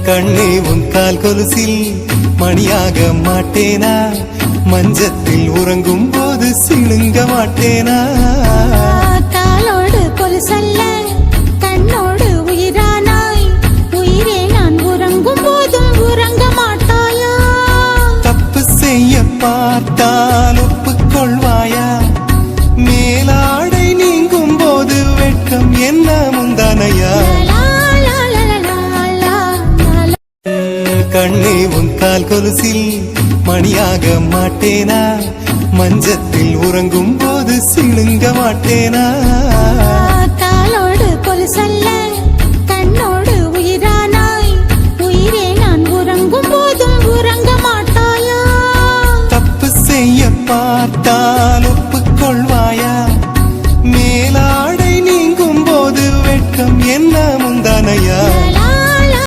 கண்ணே உன் கால் கொலுசில் மணியாக மாட்டேனா மஞ்சத்தில் உறங்கும் போது சிணுங்க மாட்டேனா காலோடு கொலுசல்ல கண்ணோடு உயிரானாய் உயிரே நான் உறங்கும் போதும் உறங்க மாட்டாயா தப்பு செய்ய பார்த்தால் ஒப்புக்கொள்வாயா மேலாடை நீங்கும் போது வெட்கம் என்ன முந்தானையா கண்ணே உன் கால் கொலுசில் மணியாக மாட்டேனா மஞ்சத்தில் உறங்கும் போது சிணுங்க மாட்டேனா காலோடு கொலுசல்ல